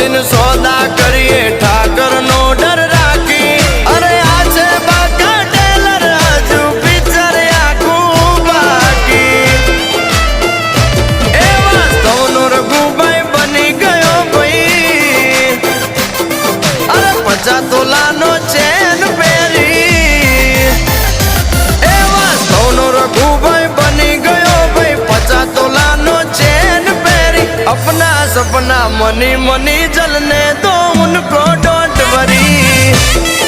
बोलीन सौदा करिए ठाकर नो डर राखी। अरे आज बाका टेलर हजू पिक्चर आखू बाकी। ए वास्तव नो रघुभाई बनी गयो भाई। अरे 50 तोला नो चैन पेरी। ए वास्तव नो रघुभाई बनी गयो भाई। 50 तोला नो चैन पेरी। अपना सपना मनी मनी जलने दो उनको डोंट वरी।